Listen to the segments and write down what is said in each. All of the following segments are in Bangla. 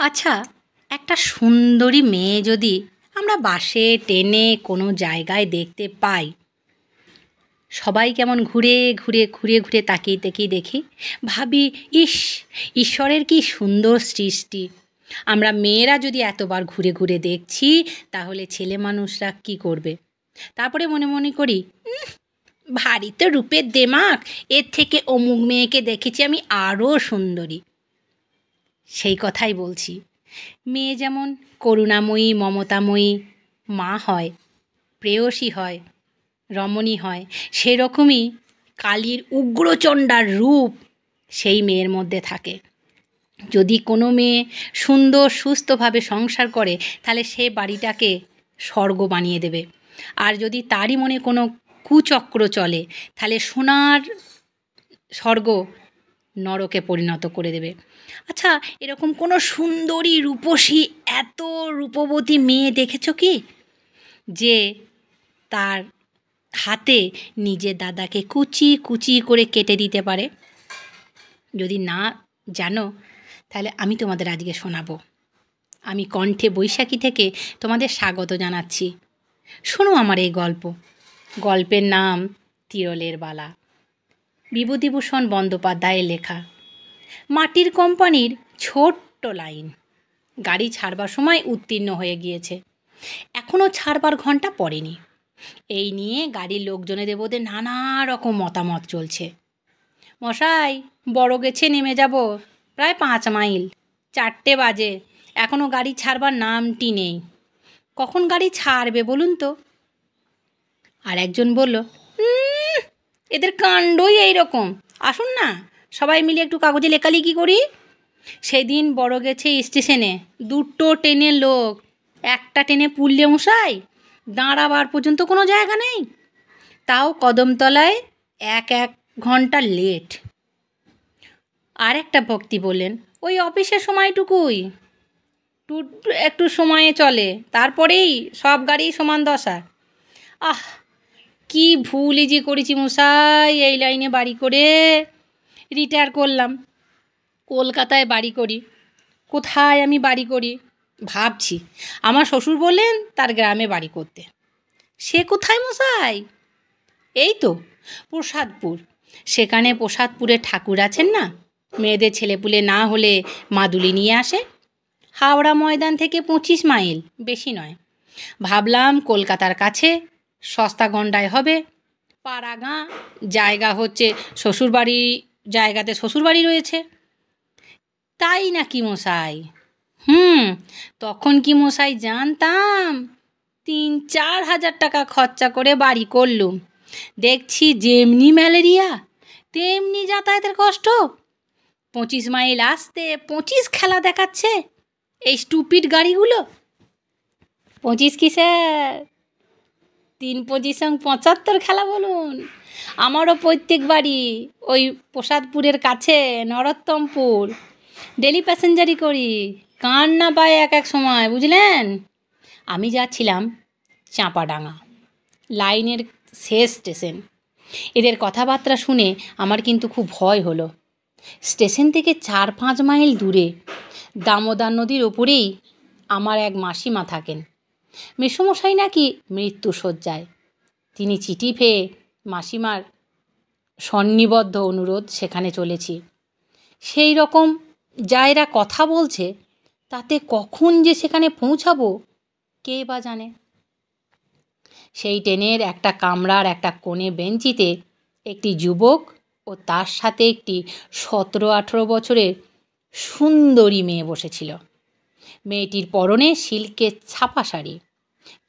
আচ্ছা, একটা সুন্দরী মেয়ে যদি আমরা বাসে ট্রেনে কোনো জায়গায় দেখতে পাই, সবাই কেমন ঘুরে ঘুরে ঘুরে ঘুরে তাকিয়ে তাকিয়ে দেখি, ভাবি ইস, ঈশ্বরের কি সুন্দর সৃষ্টি। আমরা মেয়েরা যদি এতবার ঘুরে ঘুরে দেখছি, তাহলে ছেলে মানুষরা কি করবে? তারপরে মনে মনে করি, ভারী তো রূপের দেমাক, এর থেকে অমুক মেয়েকে দেখেছি আমি আরও সুন্দরী। সেই কথাই বলছি। মেয়ে যেমন করুণাময়ী, মমতাময়ী মা হয়, প্রেয়সী হয়, রমণী হয়, সেরকমই কালীর উগ্রচণ্ডার রূপ সেই মেয়ের মধ্যে থাকে। যদি কোনো মেয়ে সুন্দর সুস্থভাবে সংসার করে, তাহলে সে বাড়িটাকে স্বর্গ বানিয়ে দেবে। আর যদি তারই মনে কোনো কুচক্র চলে, তাহলে সোনার স্বর্গ নরকে পরিণত করে দেবে। আচ্ছা, এরকম কোনো সুন্দরী রূপসী এত রূপবতী মেয়ে দেখেছো কি, যে তার হাতে নিজের দাদাকে কুচি কুচি করে কেটে দিতে পারে? যদি না জানো, তাহলে আমি তোমাদের আজকে শোনাবো। আমি কণ্ঠে বৈশাখী থেকে তোমাদের স্বাগত জানাচ্ছি। শোনো আমার এই গল্প। গল্পের নাম তিরলের বালা, বিভূতিভূষণ বন্দ্যোপাধ্যায়ের লেখা। মাটির কোম্পানির ছোট্ট লাইন। গাড়ি ছাড়বার সময় উত্তীর্ণ হয়ে গিয়েছে, এখনও ছাড়বার ঘন্টা পড়েনি। এই নিয়ে গাড়ির লোকজনেদের মধ্যে নানা রকম মতামত চলছে। মশাই, বড় গেছে, নেমে যাব, প্রায় 5 মাইল, 4টে বাজে, এখনও গাড়ি ছাড়বার নামটি নেই। কখন গাড়ি ছাড়বে বলুন তো? আর একজন বলল, এদের কাণ্ডই এইরকম, আসুন না সবাই মিলে একটু কাগজে লেখালেখি করি। সেদিন বড় গেছে স্টেশনে 2টো ট্রেনের লোক, একটা ট্রেনে পুরলে মশাই, দাঁড়াবার পর্যন্ত কোনো জায়গা নেই, তাও কদমতলায় 1 ঘন্টা লেট। আর একটা ভক্তি বললেন, ওই অফিসের সময়টুকুই একটু সময়ে চলে, তারপরেই সব গাড়ি সমান দশা। আহ, কি ভুলই যে করেছি মশাই, এই লাইনে বাড়ি করে রিটায়ার করলাম, কলকাতায় বাড়ি করি। কোথায় আমি বাড়ি করি ভাবছি। আমার শ্বশুর বললেন তার গ্রামে বাড়ি করতে। সে কোথায় মশাই? এই তো প্রসাদপুর। সেখানে প্রসাদপুরে ঠাকুর আছেন না, মেয়েদের ছেলেপুলে না হলে মাদুলি নিয়ে আসে। হাওড়া ময়দান থেকে 25 মাইল, বেশি নয়। ভাবলাম কলকাতার কাছে, সস্তা গন্ডায় হবে। পাড়া গাঁ, জায়গা হচ্ছে শ্বশুরবাড়ি, জায়গাতে শ্বশুরবাড়ি রয়েছে। তাই নাকি মশাই? তখন কি মশাই জানতাম? 3-4 হাজার টাকা খরচা করে বাড়ি করলুম। দেখছি যেমনি ম্যালেরিয়া তেমনি যাতায়াতের কষ্ট। 25 মাইল আসতে 25 খেলা দেখাচ্ছে এই স্টুপিড গাড়িগুলো। 25 কি স্যার, 3-25 75 খেলা বলুন। আমারও প্রত্যেক বাড়ি ওই প্রসাদপুরের কাছে নরোত্তমপুর। ডেলি প্যাসেঞ্জারি করি, কান না পায় এক সময়, বুঝলেন। আমি যাচ্ছিলাম চাঁপাডাঙ্গা, লাইনের শেষ স্টেশন। এদের কথাবার্তা শুনে আমার কিন্তু খুব ভয় হলো। স্টেশন থেকে 4-5 মাইল দূরে দামোদর নদীর ওপরেই আমার এক মাসিমা থাকেন। মেসোমশাই নাকি মৃত্যুশয্যায়। তিনি চিঠি পেয়ে মাসিমার সন্নিবদ্ধ অনুরোধ সেখানে চলেছি। সেই রকম যা এরা কথা বলছে, তাতে কখন যে সেখানে পৌঁছাবো কে বা জানে। সেই ট্রেনের একটা কামরার একটা কোণে বেঞ্চিতে একটি যুবক ও তার সাথে একটি 17-18 বছরের সুন্দরী মেয়ে বসেছিল। মেয়েটির পরনে সিল্কের ছাপা শাড়ি,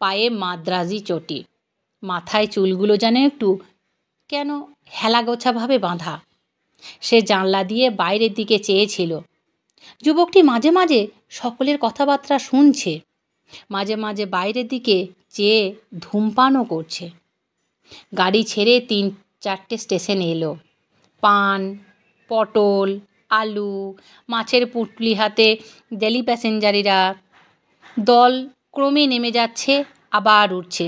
পায়ে মাদ্রাজি চটি, মাথায় চুলগুলো যেন একটু কেন হেলাগোছাভাবে বাঁধা। সে জানলা দিয়ে বাইরের দিকে চেয়েছিল। যুবকটি মাঝে মাঝে সকলের কথাবার্তা শুনছে, মাঝে মাঝে বাইরের দিকে চেয়ে ধূমপানও করছে। গাড়ি ছেড়ে 3-4টে স্টেশন এলো। পান, পটল, আলু, মাছের পুঁটলি হাতে ডেলি প্যাসেঞ্জারিরা দল ক্রমে নেমে যাচ্ছে, আবার উঠছে।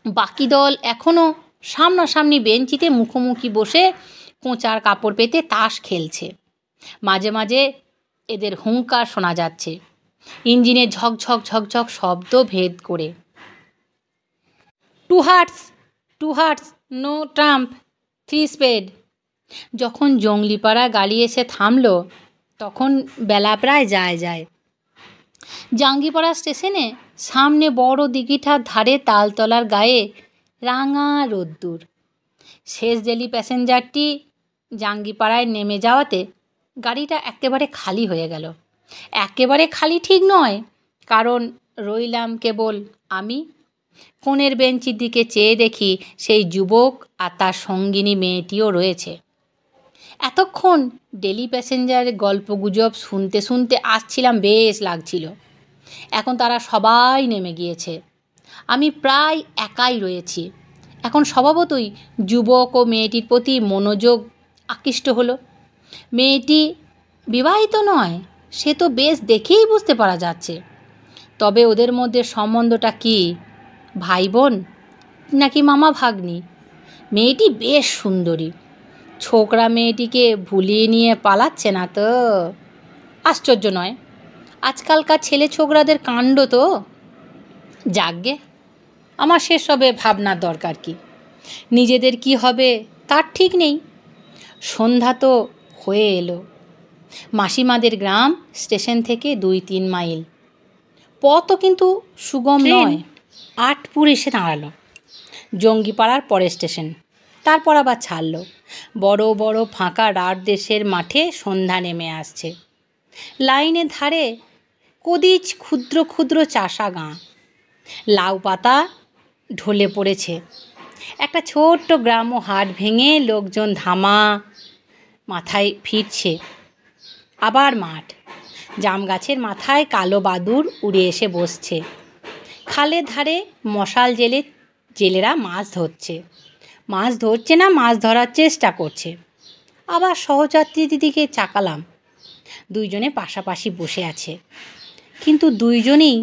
বাকি দল এখনও সামনাসামনি বেঞ্চিতে মুখোমুখি বসে কোঁচার কাপড় পেতে তাস খেলছে। মাঝে মাঝে এদের হুঙ্কার শোনা যাচ্ছে ইঞ্জিনে ঝকঝক ঝকঝক শব্দ ভেদ করে। Two hearts, no trump, 3 spade. যখন জঙ্গলিপাড়া গাড়ি এসে থামল তখন বেলা প্রায় যায়। জাঙ্গিপাড়া স্টেশনে সামনে বড় দিঘিটার ধারে তালতলার গায়ে রাঙা রোদ্দুর। শেষ ডেলি প্যাসেঞ্জারটি জাঙ্গিপাড়ায় নেমে যাওয়াতে গাড়িটা একেবারে খালি হয়ে গেল। একেবারে খালি ঠিক নয়, কারণ রইলাম কেবল আমি। কোণের বেঞ্চির দিকে চেয়ে দেখি সেই যুবক আর তার সঙ্গিনী মেয়েটিও রয়েছে। এতক্ষণ ডেলি প্যাসেঞ্জারের গল্পগুজব শুনতে শুনতে আসছিলাম, বেশ লাগছিল। এখন তারা সবাই নেমে গিয়েছে, আমি প্রায় একাই রয়েছি। এখন স্বভাবতই যুবক ও মেয়েটির প্রতি মনোযোগ আকৃষ্ট হলো। মেয়েটি বিবাহিত নয়, সে তো বেশ দেখেই বুঝতে পারা যাচ্ছে। তবে ওদের মধ্যে সম্বন্ধটা কি, ভাই বোন নাকি মামা ভাগ্নি? মেয়েটি বেশ সুন্দরী। ছোকরা মেয়েটিকে ভুলিয়ে নিয়ে পালাচ্ছে না তো? আশ্চর্য নয়, আজকালকার ছেলে ছোকরাদের কাণ্ড তো। যাকগে, আমার সেসবে ভাবনার দরকার কি? নিজেদের কি হবে তার ঠিক নেই। সন্ধ্যা তো হয়ে এলো। মাসিমাদের গ্রাম স্টেশন থেকে 2-3 মাইল। পথও কিন্তু সুগম নয়। আটপুর এসে দাঁড়ালো, জঙ্গিপাড়ার পরের স্টেশন। তারপর আবার ছাড়ল। বড় বড় ফাঁকা রাত দেশের মাঠে সন্ধ্যা নেমে আসছে। লাইনের ধারে কদিচ ক্ষুদ্র ক্ষুদ্র চাষা গাঁ, লাউ পাতা ঢলে পড়েছে। একটা ছোট্ট গ্রাম্য হাট ভেঙে লোকজন ধামা মাথায় ফিরছে। আবার মাঠ, জাম গাছের মাথায় কালো বাদুড় উড়ে এসে বসছে। খালের ধারে মশাল জেলে জেলেরা মাছ ধরছে না, মাছ ধরার চেষ্টা করছে। আবার সহযাত্রী দিদিকে চাকালাম, দুইজনে পাশাপাশি বসে আছে, কিন্তু দুইজনেই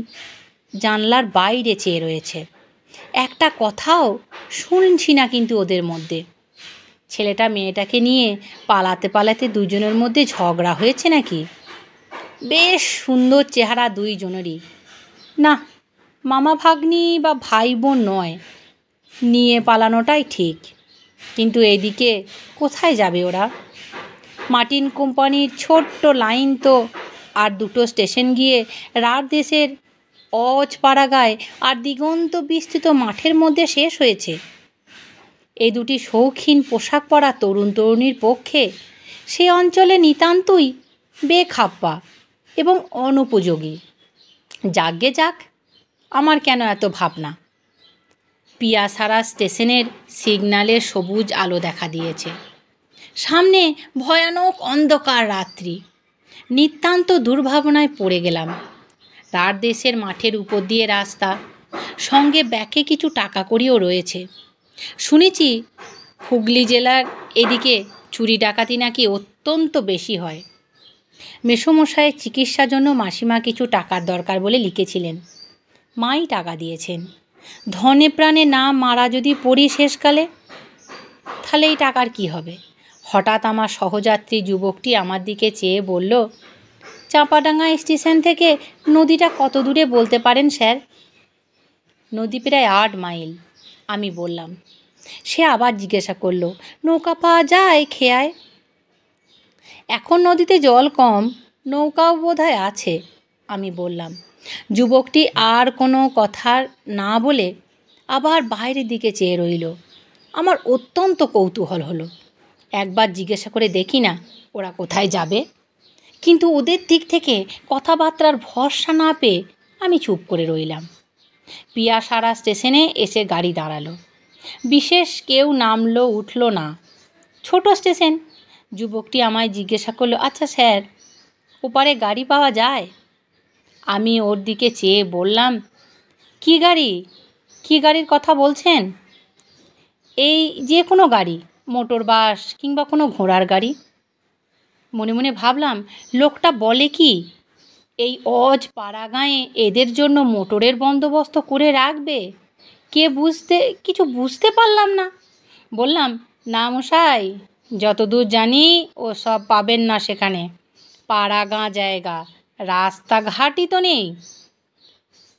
জানলার বাইরে চেয়ে রয়েছে। একটা কথাও শুনছি না কিন্তু ওদের মধ্যে। ছেলেটা মেয়েটাকে নিয়ে পালাতে পালাতে দুজনের মধ্যে ঝগড়া হয়েছে নাকি? বেশ সুন্দর চেহারা দুইজনেরই। না, মামা ভাগ্নি বা ভাই বোন নয়, নিয়ে পালানোটাই ঠিক। কিন্তু এদিকে কোথায় যাবে ওরা? মার্টিন কোম্পানির ছোট্ট লাইন তো আর দুটো স্টেশন গিয়ে রাত দেশের অজপাড়াগায় আর দিগন্ত বিস্তৃত মাঠের মধ্যে শেষ হয়েছে। এই দুটি শৌখিন পোশাক পরা তরুণ তরুণীর পক্ষে সে অঞ্চলে নিতান্তই বেখাপ্পা এবং অনুপযোগী। যাকগে যাক, আমার কেন এত ভাবনা? পিয়াসারা স্টেশনের সিগন্যালের সবুজ আলো দেখা দিয়েছে। সামনে ভয়ানক অন্ধকার রাত্রি। নিতান্ত দুর্ভাবনায় পড়ে গেলাম। রাত দেশের মাঠের উপর দিয়ে রাস্তা, সঙ্গে ব্যাকে কিছু টাকা কড়িও রয়েছে। শুনেছি হুগলি জেলার এদিকে চুরি ডাকাতি নাকি অত্যন্ত বেশি হয়। মেসোমশাইয়ের চিকিৎসার জন্য মাসিমা কিছু টাকার দরকার বলে লিখেছিলেন, মাই টাকা দিয়েছেন। ধনে প্রাণে না মারা যদি পড়ি শেষকালে, তাহলে এই টাকার কি হবে? হঠাৎ আমার সহযাত্রী যুবকটি আমার দিকে চেয়ে বলল, চাঁপাডাঙ্গা স্টেশন থেকে নদীটা কত দূরে বলতে পারেন স্যার? নদী প্রায় 8 মাইল, আমি বললাম। সে আবার জিজ্ঞাসা করলো, নৌকা পাওয়া যায় খেয়ায়? এখন নদীতে জল কম, নৌকাও বোধহয় আছে, আমি বললাম। যুবকটি আর কোনো কথা না বলে আবার বাইরের দিকে চেয়ে রইল। আমার অত্যন্ত কৌতূহল হলো, একবার জিজ্ঞাসা করে দেখি না ওরা কোথায় যাবে। কিন্তু ওদের দিক থেকে কথাবার্তার ভরসা না পেয়ে আমি চুপ করে রইলাম। পিয়াসারা স্টেশনে এসে গাড়ি দাঁড়ালো। বিশেষ কেউ নামলো উঠলো না, ছোট স্টেশন। যুবকটি আমায় জিজ্ঞাসা করলো, আচ্ছা স্যার, ওপারে গাড়ি পাওয়া যায়? আমি ওর দিকে চেয়ে বললাম, কি গাড়ি? কি গাড়ির কথা বলছেন? এই যে কোনো গাড়ি, মোটর বাস কিংবা কোনো ঘোড়ার গাড়ি। মনে মনে ভাবলাম, লোকটা বলে কি, এই অজ পাড়াগাঁয়ে এদের জন্য মোটরের বন্দোবস্ত করে রাখবে? কিছু বুঝতে পারলাম না। বললাম, না মশাই, যতদূর জানি ও সব পাবেন না সেখানে। পাড়াগাঁ জায়গা, রাস্তাঘাটই তো নেই।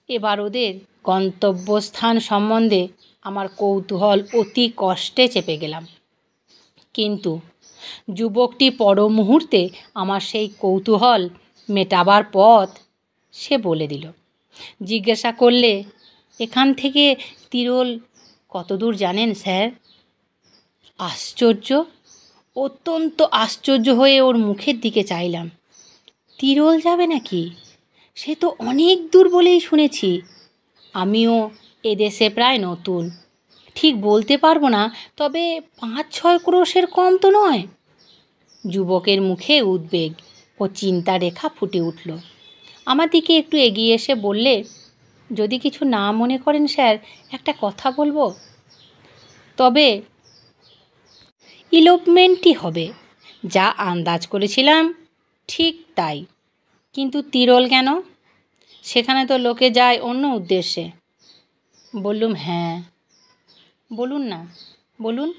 এবার ওদের গন্তব্যস্থান সম্বন্ধে আমার কৌতূহল অতি কষ্টে চেপে গেলাম। কিন্তু যুবকটি পর মুহূর্তে আমার সেই কৌতূহল মেটাবার পথ সে বলে দিল। জিজ্ঞাসা করলে, এখান থেকে তিরোল কত দূর জানেন স্যার? আশ্চর্য, অত্যন্ত আশ্চর্য হয়ে ওর মুখের দিকে চাইলাম। তিরোল যাবে নাকি? সে তো অনেক দূর বলেই শুনেছি। আমিও এদেশে প্রায় নতুন, ঠিক বলতে পারবো না, তবে 5-6 ক্রোশের কম তো নয়। যুবকের মুখে উদ্বেগ ও চিন্তা রেখা ফুটে উঠল। আমার দিকে একটু এগিয়ে এসে বললে, যদি কিছু না মনে করেন স্যার, একটা কথা বলবো। তবে ইলোপমেন্টই হবে, যা আন্দাজ করেছিলাম ঠিক তাই। কিন্তু তিরোল কেন? সেখানে তো লোকে যায় অন্য উদ্দেশ্যে। বললুম, হ্যাঁ। বলুন না, বলুন।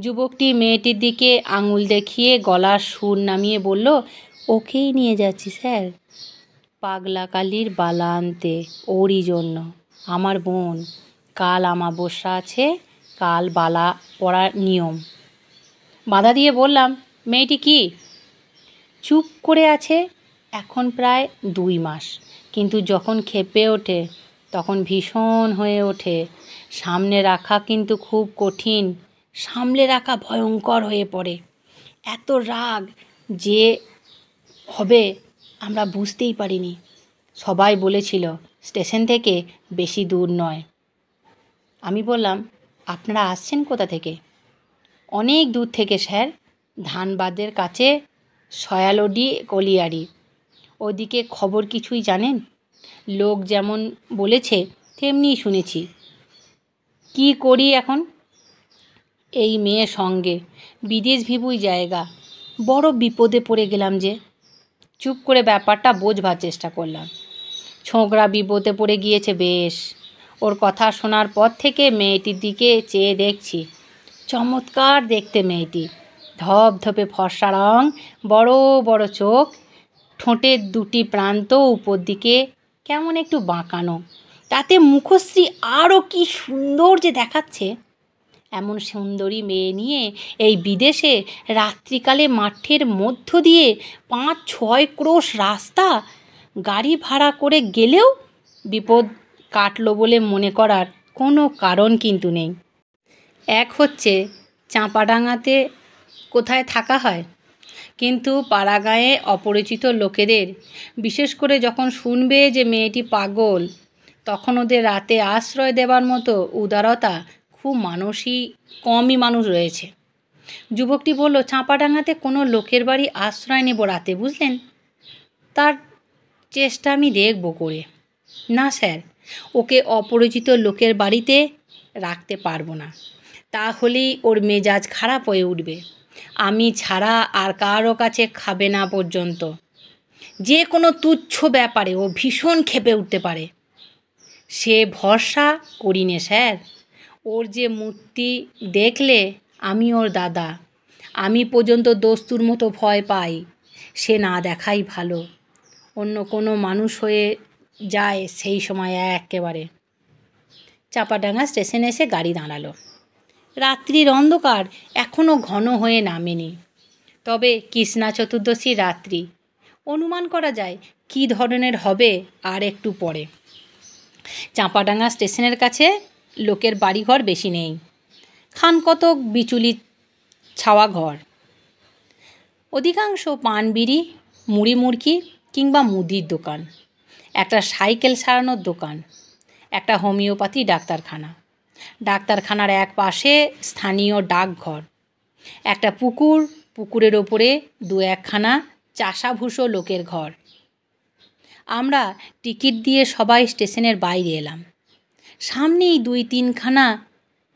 যুবকটি মেয়েটির দিকে আঙুল দেখিয়ে গলার সুর নামিয়ে বলল, ওকেই নিয়ে যাচ্ছি স্যার, পাগলা কালীর বালা আনতে, ওরই জন্য। আমার বোন, কাল আমাবস্যা আছে, কাল বালা পড়ার নিয়ম। বাধা দিয়ে বললাম, মেয়েটি কি? চুপ করে আছে এখন প্রায় 2 মাস, কিন্তু যখন ক্ষেপে ওঠে তখন ভীষণ হয়ে ওঠে। সামনে রাখা কিন্তু খুব কঠিন, সামলে রাখা ভয়ঙ্কর হয়ে পড়ে। এত রাগ যে হবে আমরা বুঝতেই পারিনি। সবাই বলেছিল স্টেশন থেকে বেশি দূর নয়। আমি বললাম, আপনারা আসছেন কোথা থেকে? অনেক দূর থেকে স্যার, ধানবাদের কাছে সয়ালডি কলিয়ারি। ওদিকে খবর কিছুই জানেন? লোক যেমন বলেছে তেমনিই শুনেছি। কি করি এখন? এই মেয়ে সঙ্গে, বিদেশ ভিবুই জায়গা, বড় বিপদে পড়ে গেলাম যে। চুপ করে ব্যাপারটা বোঝবার চেষ্টা করলাম। ছোকরা বিপদে পড়ে গিয়েছে বেশ। ওর কথা শোনার পর থেকে মেয়েটির দিকে চেয়ে দেখছি। চমৎকার দেখতে মেয়েটি, ধপধপে ফর্সা রং, বড় বড় চোখ, ঠোঁটের 2টি প্রান্ত উপর দিকে কেমন একটু বাঁকানো, তাতে মুখশ্রী আরও কি সুন্দর যে দেখাচ্ছে। এমন সুন্দরী মেয়ে নিয়ে এই বিদেশে রাত্রিকালে মাঠের মধ্য দিয়ে 5-6 ক্রোশ রাস্তা গাড়ি ভাড়া করে গেলেও বিপদ কাটলো বলে মনে করার কোনো কারণ কিন্তু নেই। এক হচ্ছে চাঁপাডাঙ্গাতে কোথায় থাকা হয়, কিন্তু পাড়াগাঁয়ে অপরিচিত লোকেদের, বিশেষ করে যখন শুনবে যে মেয়েটি পাগল, তখন ওদের রাতে আশ্রয় দেবার মতো উদারতা খুব কমই মানুষ রয়েছে। যুবকটি বলল, চাঁপাডাঙ্গাতে কোনো লোকের বাড়ি আশ্রয় নেব রাতে, বুঝলেন? তার চেষ্টা আমি দেখব করে। না স্যার, ওকে অপরিচিত লোকের বাড়িতে রাখতে পারবো না, তাহলেই ওর মেজাজ খারাপ হয়ে উঠবে। আমি ছাড়া আর কারো কাছে খাবে না পর্যন্ত। যে কোনো তুচ্ছ ব্যাপারে ও ভীষণ ক্ষেপে উঠতে পারে। সে ভরসা করি নে স্যার। ওর যে মূর্তি দেখলে আমি ওর দাদা, আমি পর্যন্ত দস্তুর মতো ভয় পাই। সে না দেখাই ভালো। অন্য কোনো মানুষ হয়ে যায় সেই সময় একেবারে। চাঁপাডাঙ্গা স্টেশনে এসে গাড়ি দাঁড়ালো। রাত্রির অন্ধকার এখনও ঘন হয়ে নামেনি, তবে কৃষ্ণা চতুর্দশী রাত্রি, অনুমান করা যায় কী ধরনের হবে আর একটু পরে। চাঁপাডাঙ্গা স্টেশনের কাছে লোকের বাড়িঘর বেশি নেই, খান কতক বিচুলি ছাওয়া ঘর। অধিকাংশ পান বিড়ি, মুড়ি মুড়কি কিংবা মুদির দোকান, একটা সাইকেল সারানোর দোকান, একটা হোমিওপ্যাথি ডাক্তারখানা, ডাক্তারখানার এক পাশে স্থানীয় ডাকঘর, একটা পুকুর, পুকুরের ওপরে 2-1খানা চাষাভুষো লোকের ঘর। আমরা টিকিট দিয়ে সবাই স্টেশনের বাইরে এলাম। সামনেই 2-3খানা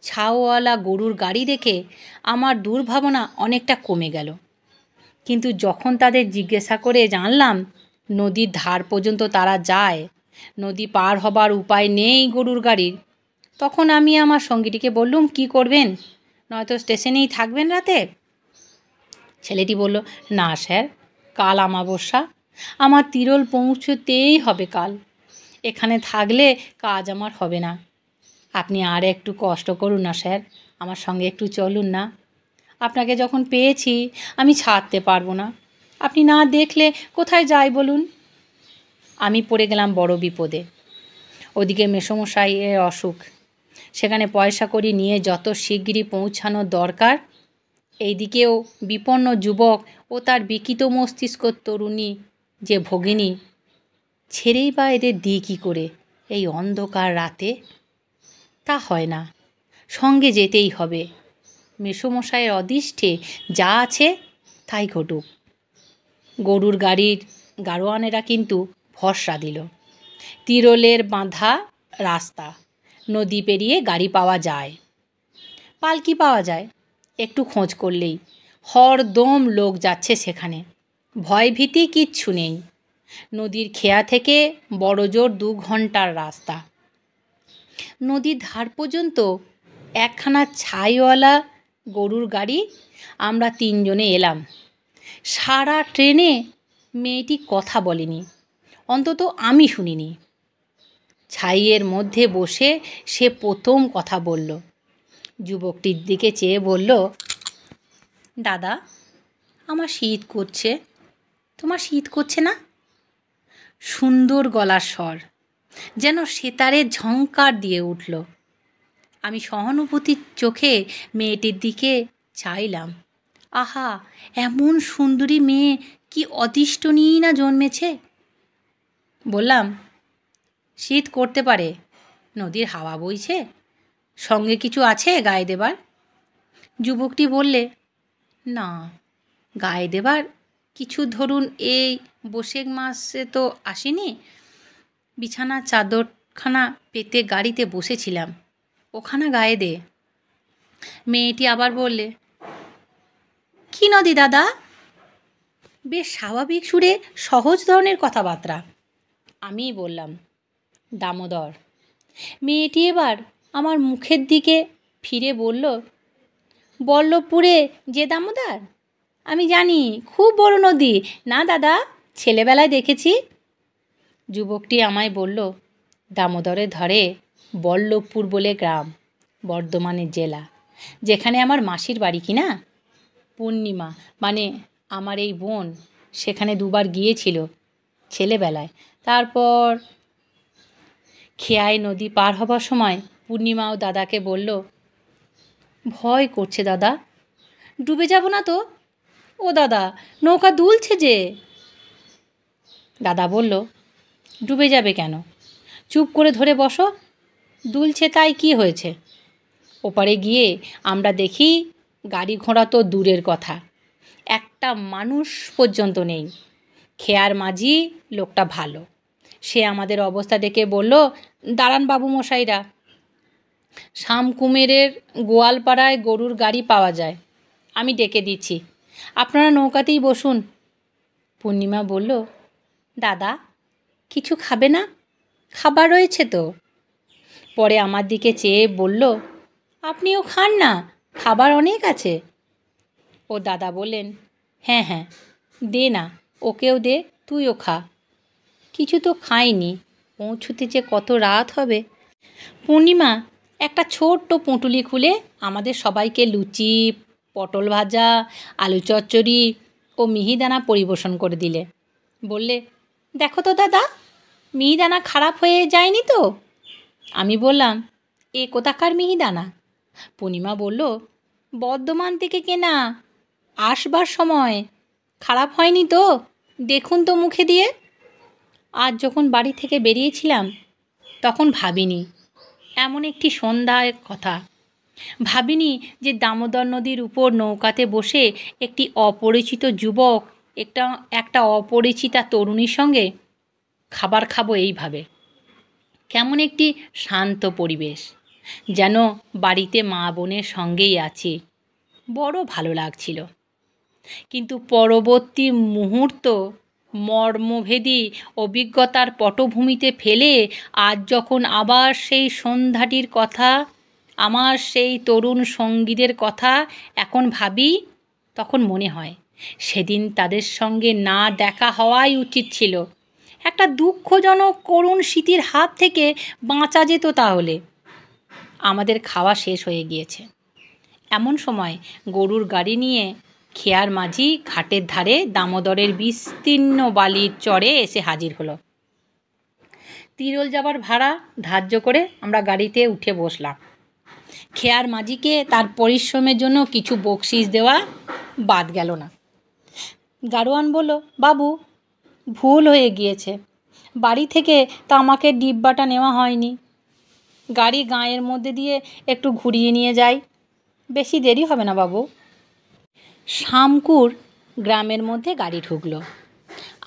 ছাওয়ালা গরুর গাড়ি দেখে আমার দুর্ভাবনা অনেকটা কমে গেল। কিন্তু যখন তাদের জিজ্ঞাসা করে জানলাম নদীর ধার পর্যন্ত তারা যায়, নদী পার হবার উপায় নেই গরুর গাড়ির, তখন আমি আমার সঙ্গীটিকে বললুম, কি করবেন? নয়তো স্টেশনেই থাকবেন রাতে? ছেলেটি বলল, না স্যার, কাল অমাবস্যা, আমার তিরোল পৌঁছতেই হবে কাল। এখানে থাকলে কাজ আমার হবে না। আপনি আর একটু কষ্ট করুন না স্যার, আমার সঙ্গে একটু চলুন না। আপনাকে যখন পেয়েছি আমি ছাড়তে পারবো না। আপনি না দেখলে কোথায় যাই বলুন? আমি পড়ে গেলাম বড় বিপদে। ওদিকে মেসোমশাইয়ের অসুখ, সেখানে পয়সা কড়ি নিয়ে যত শিগগিরই পৌঁছানো দরকার। এইদিকেও বিপন্ন যুবক ও তার বিকৃত মস্তিষ্ক তরুণী যে ভগিনী, ছেড়েই বা এদের দিই কী করে এই অন্ধকার রাতে? তা হয় না, সঙ্গে যেতেই হবে। মেসোমশাইয়ের অদৃষ্টে যা আছে তাই ঘটুক। গরুর গাড়ির গাড়োয়ানেরা কিন্তু ভরসা দিল। তিরোলের বাঁধা রাস্তা, নদী পেরিয়ে গাড়ি পাওয়া যায়, পালকি পাওয়া যায়, একটু খোঁজ করলেই। হরদম লোক যাচ্ছে সেখানে, ভয়ভীতি কিচ্ছু নেই। নদীর খেয়া থেকে বড়জোর 2 ঘন্টার রাস্তা। নদীর ধার পর্যন্ত একখানা ছাইওয়ালা গরুর গাড়ি আমরা 3 জনে এলাম। সারা ট্রেনে মেয়েটি কথা বলেনি, অন্তত আমি শুনিনি। ছাইয়ের মধ্যে বসে সে প্রথম কথা বলল। যুবকটির দিকে চেয়ে বলল, দাদা, আমার শীত করছে। তোমার শীত করছে না? সুন্দর গলার স্বর, যেন সেতারে ঝংকার দিয়ে উঠল। আমি সহানুভূতির চোখে মেয়েটির দিকে চাইলাম। আহা, এমন সুন্দরী মেয়ে কি অদৃষ্ট নিয়েই না জন্মেছে। বললাম, শীত করতে পারে, নদীর হাওয়া বইছে, সঙ্গে কিছু আছে গায়ে দেবার? যুবকটি বললে, না, গায়ে দেবার কিছু ধরুন এই বৈশাখ মাসে তো আসেনি। বিছানা চাদরখানা পেতে গাড়িতে বসেছিলাম, ওখানা গায়ে দে। মেয়েটি আবার বললে, কি নদী দাদা? বেশ স্বাভাবিক সুরে সহজ ধরনের কথাবার্তা। আমিই বললাম, দামোদর। মেয়েটি এবার আমার মুখের দিকে ফিরে বলল, বল্লভপুরে যে দামোদর? আমি জানি, খুব বড় নদী না দাদা, ছেলেবেলায় দেখেছি। যুবকটি আমায় বলল, দামোদরের ধারে বল্লভপুর বলে গ্রাম, বর্ধমানের জেলা, যেখানে আমার মাসির বাড়ি কিনা। পূর্ণিমা মানে আমার এই বোন সেখানে 2 বার গিয়েছিল ছেলেবেলায়। তারপর খেয়াই নদী পার হবার সময় পূর্ণিমাও দাদাকে বলল, ভয় করছে দাদা, ডুবে যাব না তো? ও দাদা, নৌকা দুলছে যে। দাদা বলল, ডুবে যাবে কেন? চুপ করে ধরে বসো, দুলছে তাই কি হয়েছে? ওপারে গিয়ে আমরা দেখি গাড়ি ঘোড়া তো দূরের কথা, একটা মানুষ পর্যন্ত নেই। খেয়ার মাঝি লোকটা ভালো, সে আমাদের অবস্থা দেখে বলল, দাঁড়ান বাবু মশাইরা, শাম কুমেরের গোয়ালপাড়ায় গরুর গাড়ি পাওয়া যায়, আমি ডেকে দিচ্ছি, আপনারা নৌকাতেই বসুন। পূর্ণিমা বলল, দাদা, কিছু খাবে না? খাবার রয়েছে তো। পরে আমার দিকে চেয়ে বলল, আপনিও খান না, খাবার অনেক আছে। ও দাদা বললেন, হ্যাঁ হ্যাঁ, দে না, ওকেও দে, তুইও খা। কিছু তো খাইনি, পৌঁছতে যে কত রাত হবে। পূর্ণিমা একটা ছোট্ট পুঁটুলি খুলে আমাদের সবাইকে লুচি, পটল ভাজা, আলু চচ্চড়ি ও মিহিদানা পরিবেশন করে দিলে। বললে, দেখো তো দাদা, মিহিদানা খারাপ হয়ে যায়নি তো? আমি বললাম, এ কোথাকার মিহিদানা? পূর্ণিমা বলল, বর্ধমান থেকে কেনা, আসবার সময়। খারাপ হয়নি তো? দেখুন তো মুখে দিয়ে। আজ যখন বাড়ি থেকে বেরিয়েছিলাম তখন ভাবিনি এমন একটি সন্ধ্যার কথা। ভাবিনি যে দামোদর নদীর উপর নৌকাতে বসে একটি অপরিচিত যুবক একটা অপরিচিতা তরুণীর সঙ্গে খাবার খাবো এইভাবে। কেমন একটি শান্ত পরিবেশ, যেন বাড়িতে মা বোনের সঙ্গেই আছি। বড় ভালো লাগছিল। কিন্তু পরবর্তী মুহূর্ত মর্মভেদী অভিজ্ঞতার পটভূমিতে ফেলে আজ যখন আবার সেই সন্ধ্যাটির কথা, আমার সেই তরুণ সঙ্গীদের কথা এখন ভাবি, তখন মনে হয় সেদিন তাদের সঙ্গে না দেখা হওয়াই উচিত ছিল। একটা দুঃখজনক করুণ স্মৃতির হাত থেকে বাঁচা যেত তাহলে। আমাদের খাওয়া শেষ হয়ে গিয়েছে। এমন সময় গরুর গাড়ি নিয়ে খেয়ার মাঝি ঘাটের ধারে দামোদরের বিস্তীর্ণ বালির চরে এসে হাজির হলো। তিরোল যাবার ভাড়া ধার্য করে আমরা গাড়িতে উঠে বসলাম। খেয়ার মাঝিকে তার পরিশ্রমের জন্য কিছু বকশিস দেওয়া বাদ গেল না। গাড়োয়ান বলল, বাবু, ভুল হয়ে গিয়েছে, বাড়ি থেকে তামাকের ডিব্বাটা নেওয়া হয়নি। গাড়ি গাঁয়ের মধ্যে দিয়ে একটু ঘুরিয়ে নিয়ে যাই, বেশি দেরি হবে না বাবু। শামকুর গ্রামের মধ্যে গাড়ি ঢুকলো।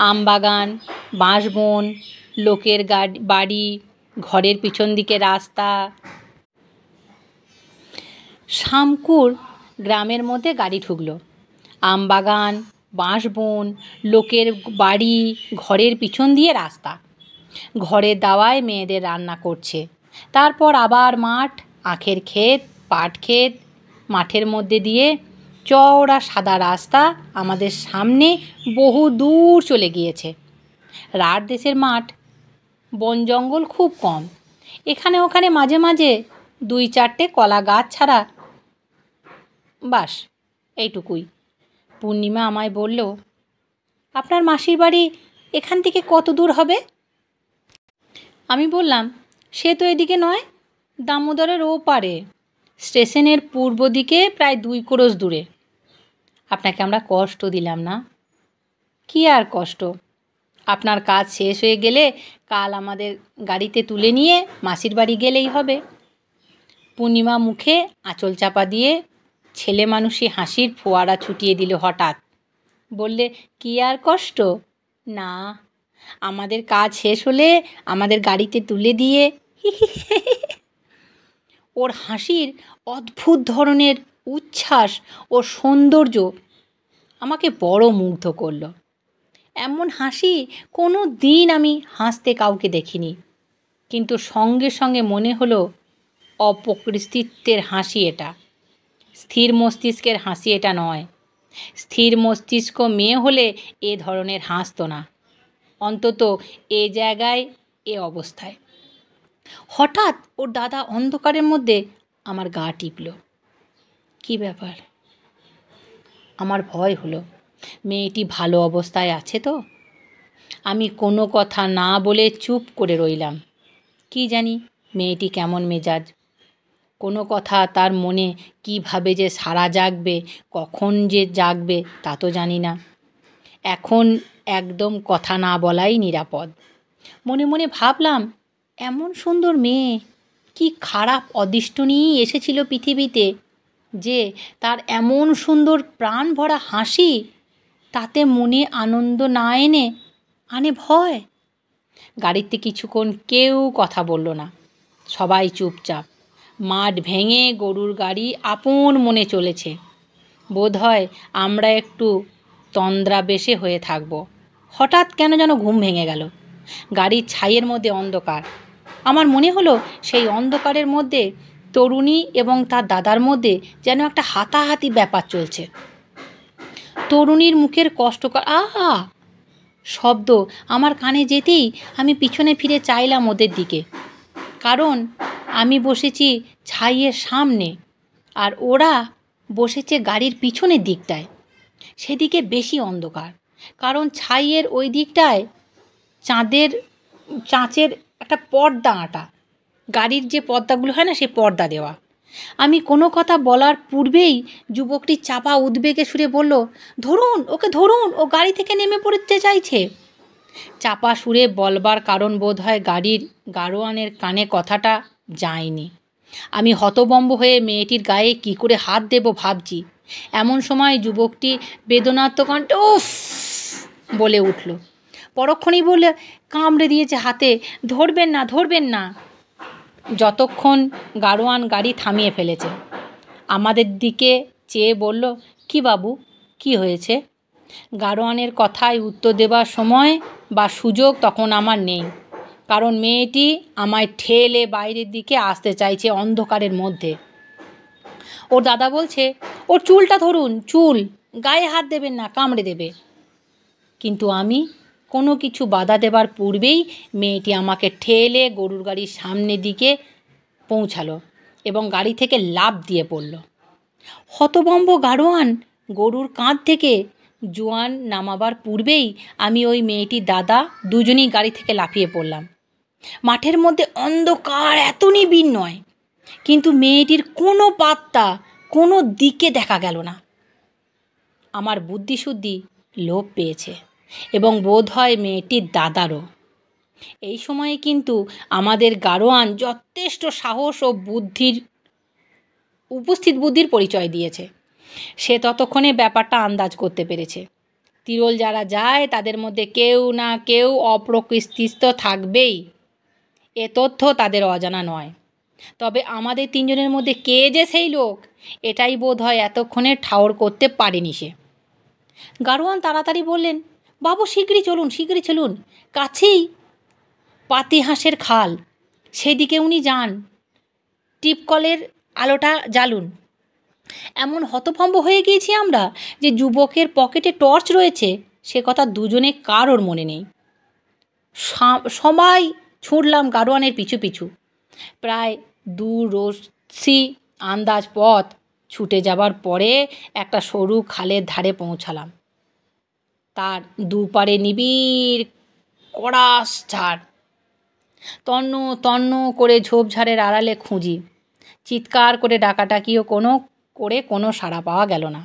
আমবাগান, বাঁশবন, লোকের বাড়ি, ঘরের পিছন দিকে রাস্তা। শামকুর গ্রামের মধ্যে গাড়ি ঢুকলো। আমবাগান, বাঁশবন, লোকের বাড়ি, ঘরের পিছন দিয়ে রাস্তা। ঘরের দাওয়ায় মেয়েদের রান্না করছে। তারপর আবার মাঠ, আখের ক্ষেত, পাট ক্ষেত। মাঠের মধ্যে দিয়ে চওড়া সাদা রাস্তা আমাদের সামনে বহু দূর চলে গিয়েছে। রাঢ় দেশের মাঠ, বন জঙ্গল খুব কম। এখানে ওখানে মাঝে মাঝে 2-4টে কলা গাছ ছাড়া, বাস এইটুকুই। পূর্ণিমা আমায় বলল, আপনার মাসির বাড়ি এখান থেকে কত দূর হবে? আমি বললাম, সে তো এদিকে নয়, দামোদরের ওপারে, স্টেশনের পূর্ব দিকে প্রায় 2 ক্রোশ দূরে। আপনাকে আমরা কষ্ট দিলাম না? কি আর কষ্ট, আপনার কাজ শেষ হয়ে গেলে কাল আমাদের গাড়িতে তুলে নিয়ে মাসির বাড়ি গেলেই হবে। পূর্ণিমা মুখে আঁচল চাপা দিয়ে ছেলে মানুষই হাসির ফোয়ারা ছুটিয়ে দিল হঠাৎ। বললে, কি আর কষ্ট? না, আমাদের কাজ শেষ হলে আমাদের গাড়িতে তুলে দিয়ে। ওর হাসির অদ্ভুত ধরনের উচ্ছ্বাস ও সৌন্দর্য আমাকে বড় মুগ্ধ করল। এমন হাসি কোনো দিন আমি হাসতে কাউকে দেখিনি। কিন্তু সঙ্গে সঙ্গে মনে হলো অপরিস্থিতের হাসি এটা, স্থির মস্তিষ্কের হাসি এটা নয়। স্থির মস্তিষ্ক মেয়ে হলে এ ধরনের হাসতো না, অন্তত এ জায়গায়, এ অবস্থায়। হঠাৎ ওর দাদা অন্ধকারের মধ্যে আমার গা টিপল। কি ব্যাপার? আমার ভয় হলো, মেয়েটি ভালো অবস্থায় আছে তো? আমি কোনো কথা না বলে চুপ করে রইলাম। কি জানি মেয়েটি কেমন মেজাজ। কোনো কথা তার মনে কিভাবে যে সাড়া জাগবে, কখন যে জাগবে তা তো জানি না। এখন একদম কথা না বলাই নিরাপদ। মনে মনে ভাবলাম, এমন সুন্দর মেয়ে কি খারাপ অদৃষ্ট নিয়েই এসেছিল পৃথিবীতে যে তার এমন সুন্দর প্রাণ ভরা হাসি তাতে মনে আনন্দ না এনে আনে ভয়। গাড়িতে কিছুক্ষণ কেউ কথা বলল না, সবাই চুপচাপ। মাঠ ভেঙে গরুর গাড়ি আপন মনে চলেছে। বোধহয় আমরা একটু তন্দ্রাবেশে হয়ে থাকব। হঠাৎ কেন যেন ঘুম ভেঙে গেল। গাড়ির ছাইয়ের মধ্যে অন্ধকার। আমার মনে হলো সেই অন্ধকারের মধ্যে তরুণী এবং তার দাদার মধ্যে যেন একটা হাতাহাতি ব্যাপার চলছে। তরুণীর মুখের কষ্টকর আহা শব্দ আমার কানে যেতেই আমি পিছনে ফিরে চাইলাম ওদের দিকে। কারণ আমি বসেছি ছাইয়ের সামনে আর ওরা বসেছে গাড়ির পিছনের দিকটায়। সেদিকে বেশি অন্ধকার, কারণ ছাইয়ের ওই দিকটায় চাঁচের একটা পর্দা আঁটা, গাড়ির যে পর্দাগুলো হয় না, সে পর্দা দেওয়া। আমি কোনো কথা বলার পূর্বেই যুবকটি চাপা উদ্বেগে সুরে বলল, ধরুন ওকে, ধরুন, ও গাড়ি থেকে নেমে পড়তে চাইছে। চাপা সুরে বলবার কারণ বোধ হয় গাড়ির গাড়োয়ানের কানে কথাটা যায়নি। আমি হতভম্ব হয়ে মেয়েটির গায়ে কি করে হাত দেব ভাবছি। এমন সময় যুবকটি বেদনার্ত কণ্ঠে উফ বলে উঠল। পরক্ষণেই বলে, কামড়ে দিয়েছে হাতে, ধরবেন না, ধরবেন না। যতক্ষণ গাড়োয়ান গাড়ি থামিয়ে ফেলেছে। আমাদের দিকে চেয়ে বলল, কি বাবু, কি হয়েছে? গাড়োয়ানের কথায় উত্তর দেবার সময় বা সুযোগ তখন আমার নেই, কারণ মেয়েটি আমায় ঠেলে বাইরের দিকে আসতে চাইছে অন্ধকারের মধ্যে। ওর দাদা বলছে, ওর চুলটা ধরুন, চুল। গায়ে হাত দেবেন না, কামড়ে দেবে। কিন্তু আমি কোনো কিছু বাধা দেবার পূর্বেই মেয়েটি আমাকে ঠেলে গরুর গাড়ির সামনের দিকে পৌঁছালো এবং গাড়ি থেকে লাফ দিয়ে পড়ল। হতভম্ব গাড়োয়ান গরুর কাঁধ থেকে জোয়ান নামাবার পূর্বেই আমি ওই মেয়েটির দাদা দুজনেই গাড়ি থেকে লাফিয়ে পড়লাম। মাঠের মধ্যে অন্ধকার, এত নিবিড় নয়, কিন্তু মেয়েটির কোনো পাত্তা কোনো দিকে দেখা গেল না। আমার বুদ্ধিশুদ্ধি লোপ পেয়েছে এবং বোধ হয় মেয়েটির দাদারও। এই সময়ে কিন্তু আমাদের গাড়োয়ান যথেষ্ট সাহস ও উপস্থিত বুদ্ধির পরিচয় দিয়েছে। সে ততক্ষণে ব্যাপারটা আন্দাজ করতে পেরেছে। তিরোল যারা যায় তাদের মধ্যে কেউ না কেউ অপ্রকৃতিস্থ থাকবেই, এ তথ্য তাদের অজানা নয়। তবে আমাদের তিনজনের মধ্যে কে যে সেই লোক, এটাই বোধ হয় এতক্ষণে ঠাউর করতে পারেনি সে। গাড়োয়ান তাড়াতাড়ি বললেন, বাবু শীঘ্রই চলুন, শীঘ্রই চলুন, কাছেই পাতিহাঁসের খাল, সেদিকে উনি যান, টিপকলের আলোটা জ্বালুন। এমন হতভম্ব হয়ে গিয়েছি আমরা যে যুবকের পকেটে টর্চ রয়েছে সে কথা দুজনে কারোর মনে নেই। সবাই ছুটলাম গাড়োয়ানের পিছু পিছু। প্রায় 2 রশ্মি আন্দাজ পথ ছুটে যাবার পরে একটা সরু খালের ধারে পৌঁছালাম। তার দুপারে নিবিড় কড়াস ঝাড়। তন্ন তন্ন করে ঝোপঝাড়ের আড়ালে খুঁজি, চিৎকার করে ডাকাডাকিও কোনো সাড়া পাওয়া গেল না।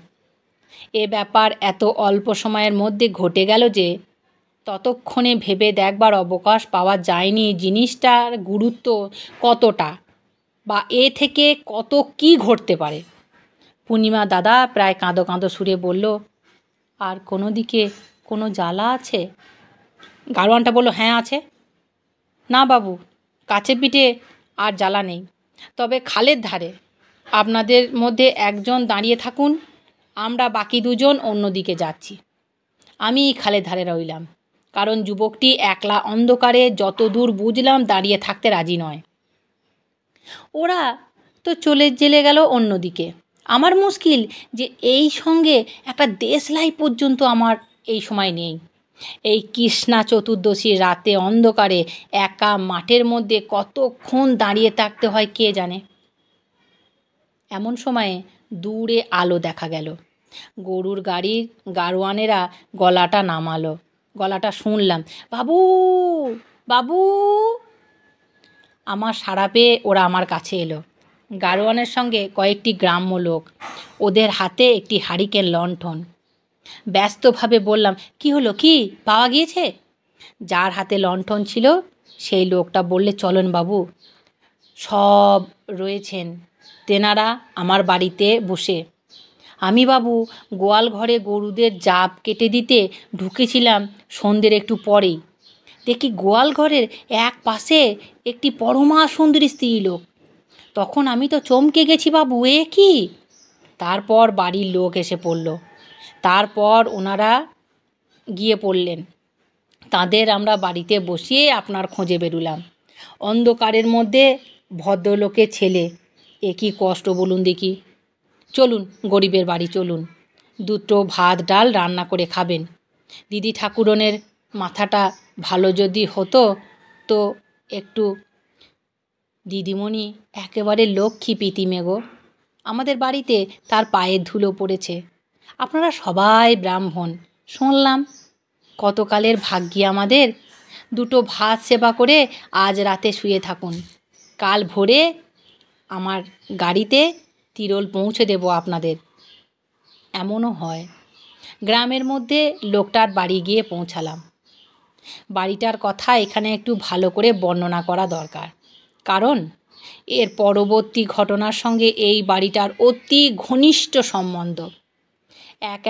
এ ব্যাপার এত অল্প সময়ের মধ্যে ঘটে গেল যে ততক্ষণে ভেবে দেখবার অবকাশ পাওয়া যায়নি জিনিসটার গুরুত্ব কতটা, বা এ থেকে কত কি ঘটতে পারে। পূর্ণিমা দাদা প্রায় কাঁদো কাঁদো সুরে বলল, আর কোনো দিকে কোনো জ্বালা আছে? গাড়োয়ানটা বলল, হ্যাঁ আছে। না বাবু, কাছে পিঠে আর জ্বালা নেই, তবে খালের ধারে আপনাদের মধ্যে একজন দাঁড়িয়ে থাকুন, আমরা বাকি দুজন অন্যদিকে যাচ্ছি। আমি খালের ধারে রইলাম, কারণ যুবকটি একলা অন্ধকারে যতদূর বুঝলাম দাঁড়িয়ে থাকতে রাজি নয়। ওরা তো চলে গেল অন্যদিকে। আমার মুশকিল যে এই সঙ্গে একটা দেশলাই পর্যন্ত আমার এই সময় নেই। এই কৃষ্ণা চতুর্দশীর রাতে অন্ধকারে একা মাঠের মধ্যে কতক্ষণ দাঁড়িয়ে থাকতে হয় কে জানে। এমন সময়ে দূরে আলো দেখা গেল। গরুর গাড়ির গাড়োয়ানেরা গলাটা নামালো, গলাটা শুনলাম, বাবু বাবু। আমার সাড়া পেয়ে ওরা আমার কাছে এলো। গাড়োয়ানের সঙ্গে কয়েকটি গ্রাম্য লোক, ওদের হাতে একটি হারিকেন লণ্ঠন। ব্যস্তভাবে বললাম, কি হলো, কি পাওয়া গিয়েছে? যার হাতে লণ্ঠন ছিল সেই লোকটা বললে, চলুন বাবু, সব রয়েছেন তেনারা আমার বাড়িতে বসে। আমি বাবু গোয়াল ঘরে গরুদের জাপ কেটে দিতে ঢুকেছিলাম সন্ধ্যের একটু পরেই। দেখি গোয়াল ঘরের এক পাশে একটি পরমা সুন্দরী স্ত্রীলোক। তখন আমি তো চমকে গেছি বাবু, এ কি! তারপর বাড়ির লোক এসে পড়ল। তারপর ওনারা গিয়ে পড়লেন, তাদের আমরা বাড়িতে বসিয়ে আপনার খোঁজে বেরুলাম। অন্ধকারের মধ্যে ভদ্রলোকের ছেলে, এ কি কষ্ট বলুন দেখি। চলুন গরিবের বাড়ি চলুন, দুটো ভাত ডাল রান্না করে খাবেন। দিদি ঠাকুরনের মাথাটা ভালো যদি হতো তো একটু। দিদিমণি একেবারে লক্ষ্মী পিতিমে গো, আমাদের বাড়িতে তার পায়ের ধুলো পড়েছে। আপনারা সবাই ব্রাহ্মণ শুনলাম, কতকালের ভাগ্যি আমাদের। দুটো ভাত সেবা করে আজ রাতে শুয়ে থাকুন, কাল ভোরে আমার গাড়িতে তিরোল পৌঁছে দেব আপনাদের। এমনও হয়। গ্রামের মধ্যে লোকটার বাড়ি গিয়ে পৌঁছালাম। বাড়িটার কথা এখানে একটু ভালো করে বর্ণনা করা দরকার, কারণ এর পরবর্তী ঘটনার সঙ্গে এই বাড়িটার অতি ঘনিষ্ঠ সম্বন্ধ।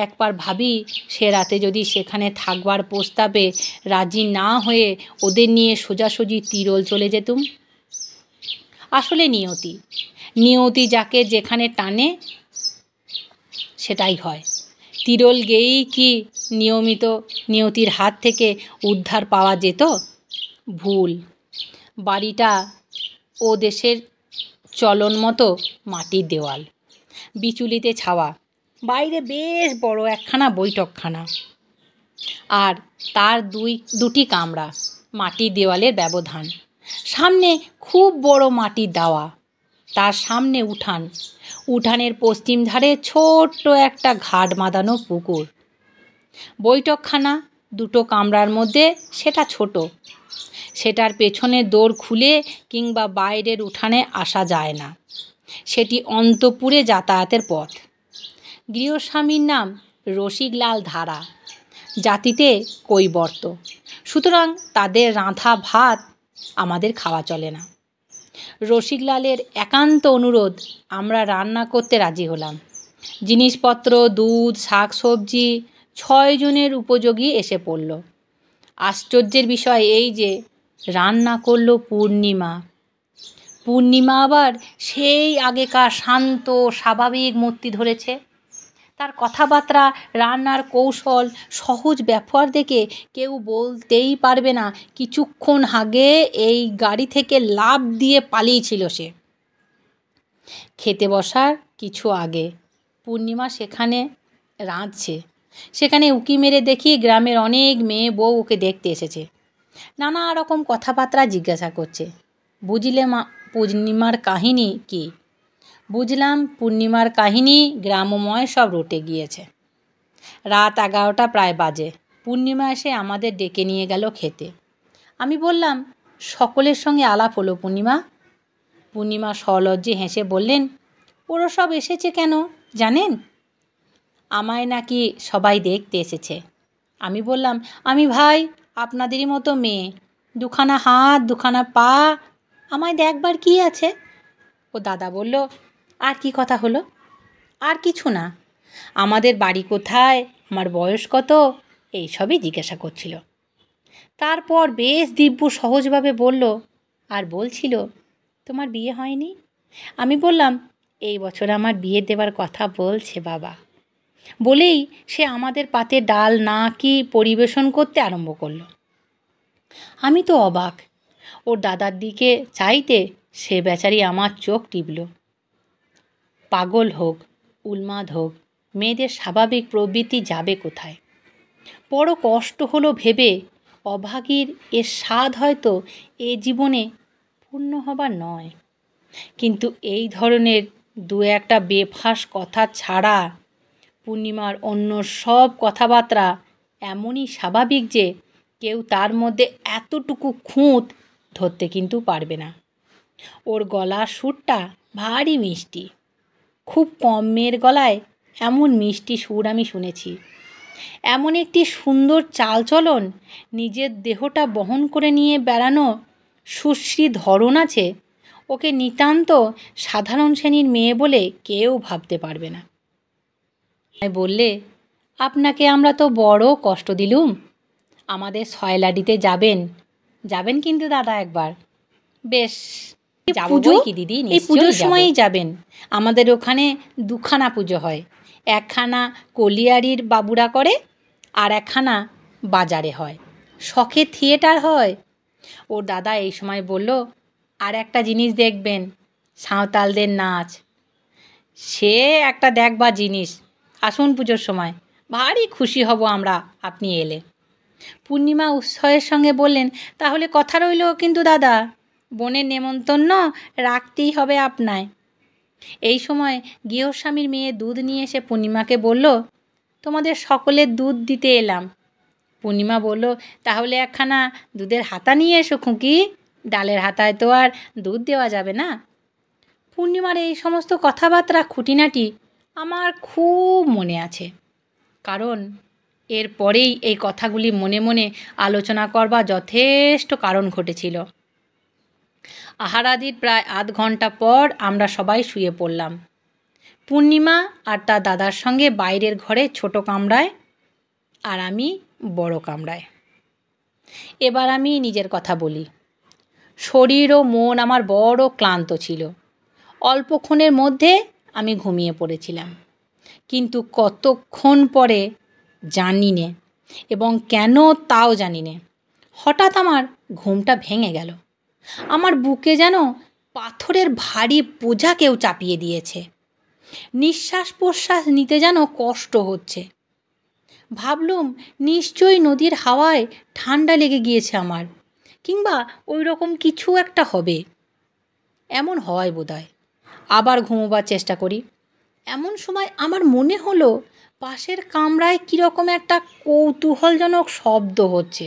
একবার ভাবি, সে রাতে যদি সেখানে থাকবার প্রস্তাবে রাজি না হয়ে ওদের নিয়ে সোজাসুজি তিরোল চলে যেতুম। আসলে নিয়তি যাকে যেখানে টানে সেটাই হয়। তিরোল গেয়েই কি নিয়তির হাত থেকে উদ্ধার পাওয়া যেত? ভুল। বাড়িটা ও দেশের চলন মতো মাটির দেওয়াল, বিচুলিতে ছাওয়া, বাইরে বেশ বড় একখানা বৈঠকখানা, আর তার দুটি কামরা, মাটির দেওয়ালের ব্যবধান, সামনে খুব বড় মাটির দাওয়া, তার সামনে উঠান, উঠানের পশ্চিম ধারে ছোট্ট একটা ঘাট বাঁধানো পুকুর। বৈঠকখানা দুটো কামরার মধ্যে সেটা ছোট, সেটার পেছনের দোর খুলে কিংবা বাইরের উঠানে আসা যায় না, সেটি অন্তঃপুরে যাতায়াতের পথ। গৃহস্বামীর নাম রসিকলাল ধারা, জাতিতে কৈবর্ত, সুতরাং তাদের রাঁধা ভাত আমাদের খাওয়া চলে না। রসিকলালের একান্ত অনুরোধ আমরা রান্না করতে রাজি হলাম। জিনিসপত্র, দুধ, শাক সবজি 6 জনের উপযোগী এসে পড়ল। আশ্চর্যের বিষয় এই যে রান্না করল পূর্ণিমা। পূর্ণিমা আবার সেই আগেকার শান্ত স্বাভাবিক মূর্তি ধরেছে। তার কথাবার্তা, রান্নার কৌশল, সহজ ব্যবহার দেখে কেউ বলতেই পারবে না কিছুক্ষণ আগে এই গাড়ি থেকে লাফ দিয়ে পালিয়েছিল সে। খেতে বসার কিছু আগে পূর্ণিমা সেখানে রাঁধছে। সেখানে উঁকি মেরে দেখি গ্রামের অনেক মেয়ে বউ ওকে দেখতে এসেছে। নানা রকম কথাবার্তা জিজ্ঞাসা করছে। বুঝলে মা পূর্ণিমার কাহিনী কি? বুঝলাম পূর্ণিমার কাহিনী গ্রামময় সব রটে গিয়েছে। রাত 11টা প্রায় বাজে। পূর্ণিমা এসে আমাদের ডেকে নিয়ে গেল খেতে। আমি বললাম, সকলের সঙ্গে আলাপ হলো পূর্ণিমা? পূর্ণিমা সলজ্জে হেসে বললেন, ওরা সব এসেছে কেন জানেন? আমায় নাকি সবাই দেখতে এসেছে। আমি বললাম, আমি ভাই আপনাদেরই মতো মেয়ে, দুখানা হাত দুখানা পা, আমায় দেখবার কি আছে? ও দাদা বলল, আর কি কথা হলো? আর কিছু না, আমাদের বাড়ি কোথায়, আমার বয়স কত, এই সবই জিজ্ঞাসা করছিল। তারপর বেশ দিব্য সহজভাবে বলল, আর বলছিল, তোমার বিয়ে হয়নি? আমি বললাম, এই বছর আমার বিয়ে দেবার কথা বলছে বাবা। বলেই সে আমাদের পাতে ডাল না কি পরিবেশন করতে আরম্ভ করলো। আমি তো অবাক। ওর দাদার দিকে চাইতে সে বেচারি আমার চোখ টিপল। পাগল হোক, উন্মাদ হোক, মেয়েদের স্বাভাবিক প্রবৃত্তি যাবে কোথায়? বড় কষ্ট হলো ভেবে, অভাগীর এর স্বাদ হয়তো এ জীবনে পূর্ণ হবার নয়। কিন্তু এই ধরনের দু একটা বেফাঁস কথা ছাড়া পূর্ণিমার অন্য সব কথাবার্তা এমনই স্বাভাবিক যে কেউ তার মধ্যে এতটুকু খুঁত ধরতে কিন্তু পারবে না। ওর গলার সুরটা ভারী মিষ্টি। খুব কম মেয়ের গলায় এমন মিষ্টি সুর আমি শুনেছি। এমন একটি সুন্দর চালচলন, নিজের দেহটা বহন করে নিয়ে বেড়ানো সুশ্রী ধরন আছে, ওকে নিতান্ত সাধারণ শ্রেণীর মেয়ে বলে কেউ ভাবতে পারবে না। বললে, আপনাকে আমরা তো বড় কষ্ট দিলুম। আমাদের সয়লাডিতে যাবেন, যাবেন কিন্তু দাদা একবার। বেশ, যাবো বই কি দিদি, এই পুজোর সময়ই যাবেন। আমাদের ওখানে দুখানা পুজো হয়, একখানা কলিয়ারির বাবুরা করে, আর একখানা বাজারে হয়। শখের থিয়েটার হয়। ওর দাদা এই সময় বলল, আর একটা জিনিস দেখবেন, সাঁওতালদের নাচ। সে একটা দেখবার জিনিস। আসুন পুজোর সময়, ভারী খুশি হব আমরা আপনি এলে। পূর্ণিমা উৎসাহের সঙ্গে বললেন, তাহলে কথা রইল কিন্তু দাদা, বোনের নেমন্তন্ন রাখতেই হবে আপনায়। এই সময় গৃহস্বামীর মেয়ে দুধ নিয়ে এসে পূর্ণিমাকে বলল, তোমাদের সকলের দুধ দিতে এলাম। পূর্ণিমা বলল, তাহলে একখানা দুধের হাতা নিয়ে এসো খুকি, ডালের হাতায় তো আর দুধ দেওয়া যাবে না। পূর্ণিমার এই সমস্ত কথাবার্তা খুঁটিনাটি আমার খুব মনে আছে, কারণ এর পরেই এই কথাগুলি মনে মনে আলোচনা করবার যথেষ্ট কারণ ঘটেছিল। আহারাদির প্রায় আধ ঘন্টা পর আমরা সবাই শুয়ে পড়লাম। পূর্ণিমা আর তার দাদার সঙ্গে বাইরের ঘরে ছোট কামরায়, আর আমি বড় কামরায়। এবার আমি নিজের কথা বলি। শরীর ও মন আমার বড় ক্লান্ত ছিল। অল্পক্ষণের মধ্যে আমি ঘুমিয়ে পড়েছিলাম, কিন্তু কতক্ষণ পরে জানি নে, এবং কেন তাও জানি নে। হঠাৎ আমার ঘুমটা ভেঙে গেল। আমার বুকে যেন পাথরের ভারী বোঝা কেউ চাপিয়ে দিয়েছে। নিঃশ্বাস প্রশ্বাস নিতে যেন কষ্ট হচ্ছে। ভাবলুম নিশ্চয়ই নদীর হাওয়ায় ঠান্ডা লেগে গিয়েছে আমার, কিংবা ওই রকম কিছু একটা হবে। এমন হয় বোধহয়। আবার ঘুমোবার চেষ্টা করি। এমন সময় আমার মনে হলো পাশের কামরায় কীরকম একটা কৌতূহলজনক শব্দ হচ্ছে।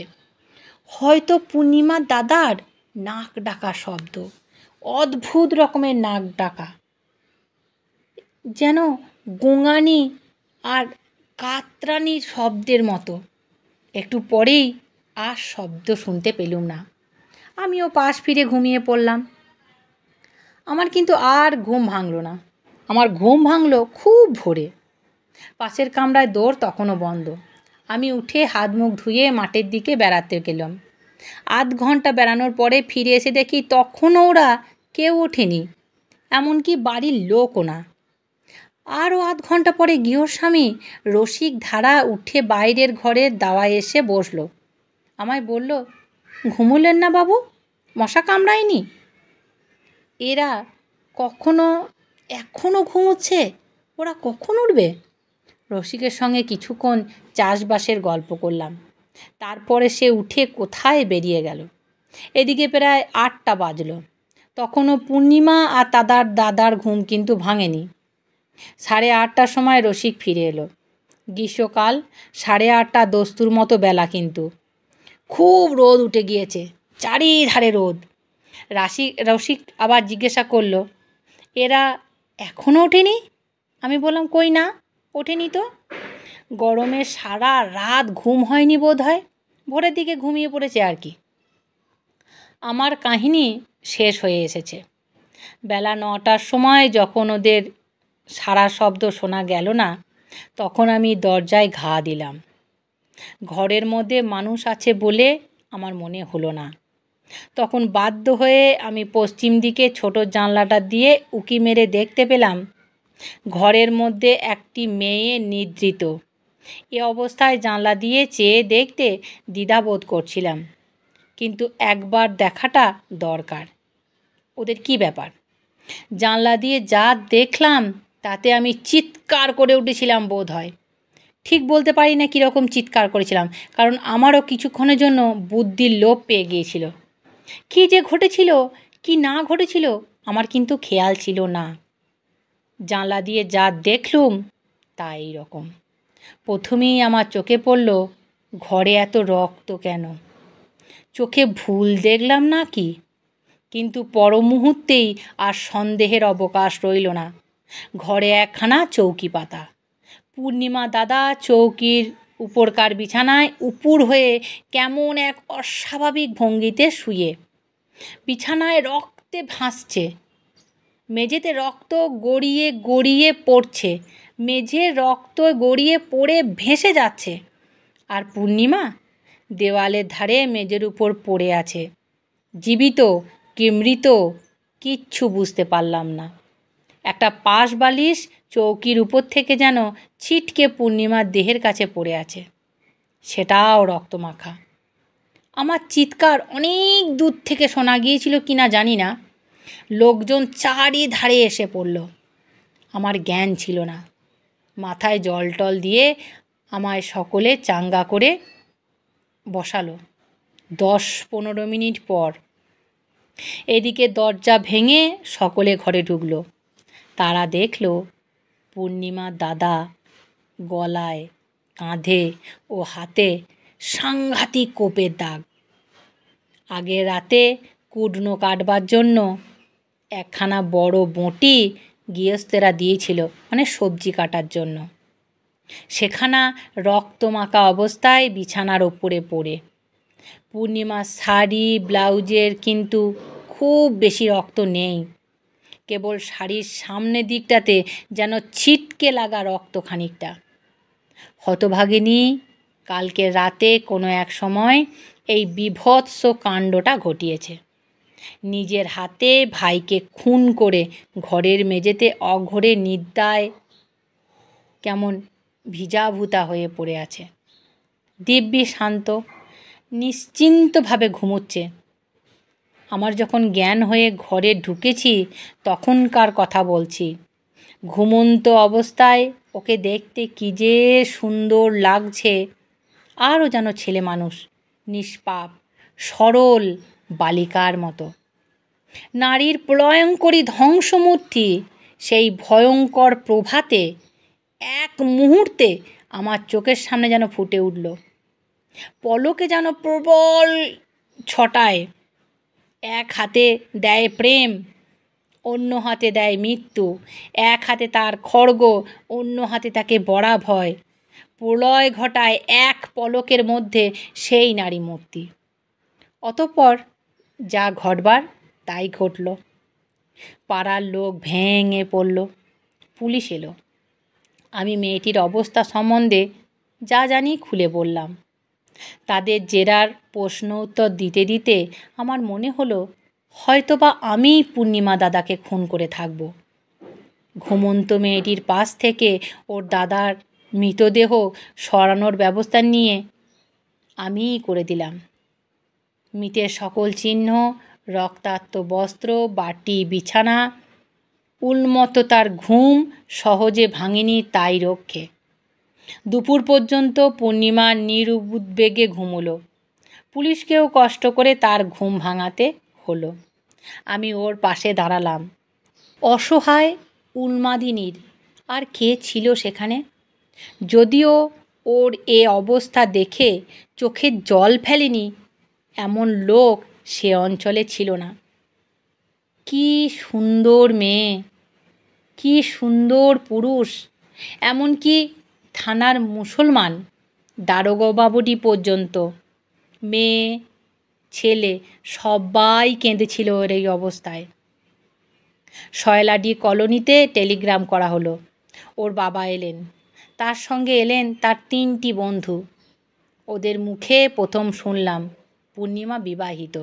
হয়তো পূর্ণিমার দাদার নাক ডাকা শব্দ, অদ্ভুত রকমের নাক ডাকা, যেন গোঙানি আর কাতরানির শব্দের মতো। একটু পরেই আর শব্দ শুনতে পেলুম না। আমিও পাশ ফিরে ঘুমিয়ে পড়লাম। আমার কিন্তু আর ঘুম ভাঙল না। আমার ঘুম ভাঙল খুব ভোরে। পাশের কামরায় দৌড় তখনও বন্ধ। আমি উঠে হাত মুখ ধুয়ে মাঠের দিকে বেড়াতে গেলাম। আধ ঘন্টা বেড়ানোর পরে ফিরে এসে দেখি তখনও ওরা কেউ ওঠেনি, এমনকি বাড়ির লোকও না। আরও আধ ঘন্টা পরে গৃহস্বামী রসিক ধারা উঠে বাইরের ঘরের দাওয়ায় এসে বসল। আমায় বলল, ঘুমোলেন না বাবু? মশা কামড়ায়নি? এরা এখনও ঘুমোচ্ছে, ওরা কখন উঠবে? রসিকের সঙ্গে কিছুক্ষণ চাষবাসের গল্প করলাম। তারপরে সে উঠে কোথায় বেরিয়ে গেল। এদিকে প্রায় 8টা বাজল। তখনও পূর্ণিমা আর দাদার ঘুম কিন্তু ভাঙেনি। 8:30টার সময় রসিক ফিরে এলো। গ্রীষ্মকাল, 8:30 দস্তুর মতো বেলা, কিন্তু খুব রোদ উঠে গিয়েছে, চারিধারে রোদ। রসিক আবার জিজ্ঞাসা করলো, এরা এখনও ওঠেনি? আমি বললাম, কই না, ওঠেনি তো। গরমে সারা রাত ঘুম হয়নি বোধ হয়, ভোরের দিকে ঘুমিয়ে পড়েছে আর কি। আমার কাহিনী শেষ হয়ে এসেছে। বেলা 9টার সময় যখন ওদের সারা শব্দ শোনা গেল না, তখন আমি দরজায় ঘা দিলাম। ঘরের মধ্যে মানুষ আছে বলে আমার মনে হলো না। তখন বাধ্য হয়ে আমি পশ্চিম দিকে ছোট জানলাটা দিয়ে উঁকি মেরে দেখতে পেলাম ঘরের মধ্যে একটি মেয়ে নিদ্রিত। এ অবস্থায় জানলা দিয়ে চেয়ে দেখতে দ্বিধাবোধ করছিলাম, কিন্তু একবার দেখাটা দরকার। ওদের কি ব্যাপার? জানলা দিয়ে যা দেখলাম তাতে আমি চিৎকার করে উঠেছিলাম বোধ হয়। ঠিক বলতে পারি না কীরকম চিৎকার করেছিলাম, কারণ আমারও কিছুক্ষণের জন্য বুদ্ধির লোপ পেয়ে গিয়েছিল। কী যে ঘটেছিল, কি না ঘটেছিল, আমার কিন্তু খেয়াল ছিল না। জানলা দিয়ে যা দেখলুম তা এই রকম। প্রথমেই আমার চোখে পড়ল, ঘরে এত রক্ত কেন? চোখে ভুল দেখলাম না কি? কিন্তু পর মুহূর্তেই আর সন্দেহের অবকাশ রইল না। ঘরে একখানা চৌকি পাতা। পূর্ণিমা দাদা চৌকির উপরকার বিছানায় উপুর হয়ে কেমন এক অস্বাভাবিক ভঙ্গিতে শুয়ে। বিছানায় রক্তে ভাসছে, মেঝেতে রক্ত গড়িয়ে গড়িয়ে পড়ছে, মেঝে রক্ত গড়িয়ে পড়ে ভেসে যাচ্ছে। আর পূর্ণিমা দেওয়ালের ধারে মেঝের উপর পড়ে আছে, জীবিত কি মৃত কিচ্ছু বুঝতে পারলাম না। একটা পাশ বালিশ চৌকির উপর থেকে যেন ছিটকে পূর্ণিমার দেহের কাছে পড়ে আছে, সেটাও রক্তমাখা। আমার চিৎকার অনেক দূর থেকে শোনা গিয়েছিল কিনা জানি না। লোকজন চারিধারে এসে পড়ল। আমার জ্ঞান ছিল না। মাথায় জল টল দিয়ে আমায় সকলে চাঙ্গা করে বসালো। 10-15 মিনিট পর এদিকে দরজা ভেঙে সকলে ঘরে ঢুকলো। তারা দেখল পূর্ণিমার দাদা গলায়, কাঁধে ও হাতে সাংঘাতিক কোপের দাগ। আগের রাতে কুডনো কাটবার জন্য একখানা বড় বঁটি গৃহস্থেরা দিয়েছিল, মানে সবজি কাটার জন্য। সেখানা রক্তমাখা অবস্থায় বিছানার ওপরে পড়ে। পূর্ণিমার শাড়ি ব্লাউজের কিন্তু খুব বেশি রক্ত নেই, কেবল শাড়ির সামনের দিকটাতে যেন ছিটকে লাগা রক্ত খানিকটা। হতভাগিনী কালকে রাতে কোনো এক সময় এই বীভৎস কাণ্ডটা ঘটিয়েছে। নিজের হাতে ভাইকে খুন করে ঘরের মেঝেতে অঘোরে নিদ্রায় কেমন ভিজাভূতা হয়ে পড়ে আছে। দিব্যি শান্ত, নিশ্চিন্তভাবে ঘুমোচ্ছে। আমার যখন জ্ঞান হয়ে ঘরে ঢুকেছি তখনকার কথা বলছি। ঘুমন্ত অবস্থায় ওকে দেখতে কী যে সুন্দর লাগছে, আরও যেন ছেলে মানুষ, নিষ্পাপ সরল বালিকার মতো। নারীর প্রলয়ঙ্করী ধ্বংসমূর্তি সেই ভয়ঙ্কর প্রভাতে এক মুহূর্তে আমার চোখের সামনে যেন ফুটে উঠল। পলকে যেন প্রবল ছটায় এক হাতে দেয় প্রেম, অন্য হাতে দেয় মৃত্যু, এক হাতে তার খড়গ, অন্য হাতে তাকে বড়া ভয়। প্রলয় ঘটায় এক পলকের মধ্যে সেই নারী মূর্তি। অতঃপর যা ঘটবার তাই ঘটল। পাড়ার লোক ভেঙে পড়ল। পুলিশ এলো। আমি মেয়েটির অবস্থা সম্বন্ধে যা জানি খুলে বললাম। তাদের জেরার প্রশ্ন উত্তর দিতে দিতে আমার মনে হলো হয়তোবা আমিই পূর্ণিমা দাদাকে খুন করে থাকব। ঘুমন্ত মেয়েটির পাশ থেকে ওর দাদার মৃতদেহ সরানোর ব্যবস্থা নিয়ে আমিই করে দিলাম। মৃতের সকল চিহ্ন, রক্তাক্ত বস্ত্র, বাটি, বিছানা, উন্মত্ত তার ঘুম সহজে ভাঙেনি তাই রক্ষে। দুপুর পর্যন্ত পূর্ণিমা নিরুদ্বেগে ঘুমোলো। পুলিশকেও কষ্ট করে তার ঘুম ভাঙাতে হলো। আমি ওর পাশে দাঁড়ালাম। অসহায় উন্মাদিনীর আর কে ছিল সেখানে? যদিও ওর এ অবস্থা দেখে চোখে জল ফেলেনি এমন লোক সে অঞ্চলে ছিল না। কি সুন্দর মেয়ে, কি সুন্দর পুরুষ, এমনকি থানার মুসলমান দারোগাবাবুটি পর্যন্ত, মেয়ে ছেলে সবাই কেঁদেছিল ওর এই অবস্থায়। শয়লাডি কলোনিতে টেলিগ্রাম করা হলো। ওর বাবা এলেন, তার সঙ্গে এলেন তার 3টি বন্ধু। ওদের মুখে প্রথম শুনলাম পূর্ণিমা বিবাহিত।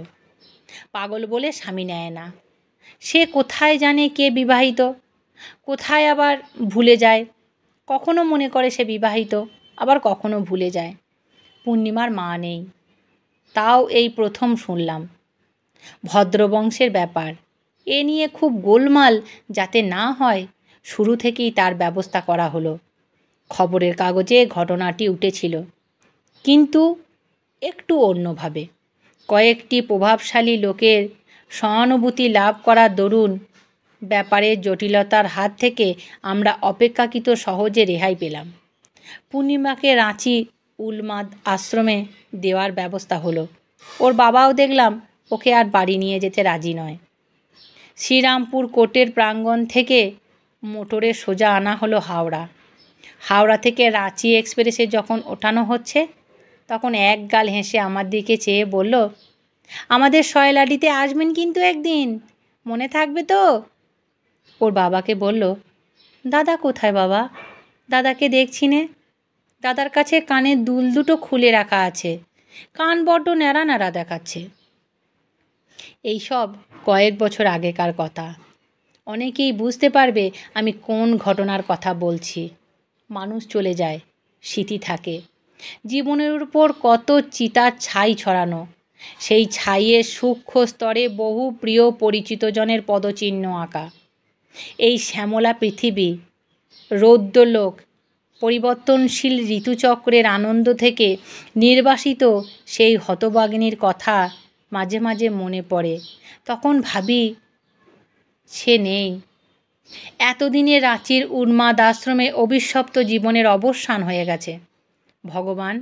পাগল বলে স্বামী নেয় না। সে কোথায় জানে কে বিবাহিত, কোথায় আবার ভুলে যায়। কখনো মনে করে সে বিবাহিত, আবার কখনো ভুলে যায়। পূর্ণিমার মা নেই, তাও এই প্রথম শুনলাম। ভদ্রবংশের ব্যাপার, এ নিয়ে খুব গোলমাল যাতে না হয় শুরু থেকেই তার ব্যবস্থা করা হলো। খবরের কাগজে ঘটনাটি উঠেছিল, কিন্তু একটু অন্যভাবে। কয়েকটি প্রভাবশালী লোকের সহানুভূতি লাভ করার দরুন ব্যাপারের জটিলতার হাত থেকে আমরা অপেক্ষাকৃত সহজে রেহাই পেলাম। পূর্ণিমাকে রাঁচি উলমাদ আশ্রমে দেওয়ার ব্যবস্থা হলো। ওর বাবাও দেখলাম ওকে আর বাড়ি নিয়ে যেতে রাজি নয়। শ্রীরামপুর কোর্টের প্রাঙ্গণ থেকে মোটরে সোজা আনা হলো হাওড়া। হাওড়া থেকে রাঁচি এক্সপ্রেসে যখন ওঠানো হচ্ছে তখন এক গাল হেসে আমার দিকে চেয়ে বলল, আমাদের শয়লাডিতে আসবেন কিন্তু একদিন, মনে থাকবে তো? ওর বাবাকে বলল, দাদা কোথায় বাবা? দাদাকে দেখছি নে। দাদার কাছে কানের দুল দুটো খুলে রাখা আছে, কান বড্ড ন্যাড়া ন্যাড়া দেখাচ্ছে। এইসব কয়েক বছর আগেকার কথা। অনেকেই বুঝতে পারবে আমি কোন ঘটনার কথা বলছি। মানুষ চলে যায়, স্মৃতি থাকে। জীবনের উপর কত চিতার ছাই ছড়ানো, সেই ছাইয়ের সূক্ষ্ম স্তরে বহু প্রিয় পরিচিত জনের পদচিহ্ন আঁকা। এই শ্যামলা পৃথিবী, রৌদ্রলোক, পরিবর্তনশীল ঋতুচক্রের আনন্দ থেকে নির্বাসিত সেই হতভাগিনীর কথা মাঝে মাঝে মনে পড়ে। তখন ভাবি সে নেই। এতদিনে রাঁচির উন্মাদ আশ্রমে অভিশপ্ত জীবনের অবসান হয়ে গেছে। ভগবান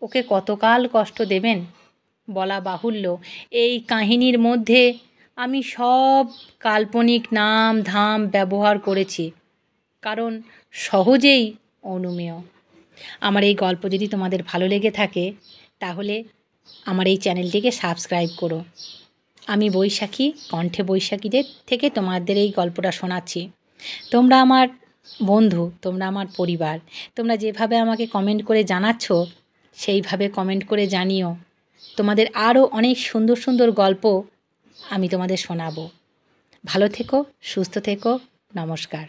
ওকে কতকাল কষ্ট দেবেন বলা বাহুল্য। এই কাহিনীর মধ্যে আমি সব কাল্পনিক নাম ধাম ব্যবহার করেছি, কারণ সহজেই অনুমেয়। আমার এই গল্প যদি তোমাদের ভালো লেগে থাকে তাহলে আমার এই চ্যানেলটিকে সাবস্ক্রাইব করো। আমি বৈশাখী, কণ্ঠে বৈশাখীদের থেকে তোমাদের এই গল্পটা শোনাচ্ছি। তোমরা আমার বন্ধু, তোমরা আমার পরিবার। তোমরা যেভাবে আমাকে কমেন্ট করে জানাচ্ছ সেইভাবে কমেন্ট করে জানিও। তোমাদের আরও অনেক সুন্দর সুন্দর গল্প আমি তোমাদের শোনাবো। ভালো থেকো, সুস্থ থেকো, নমস্কার।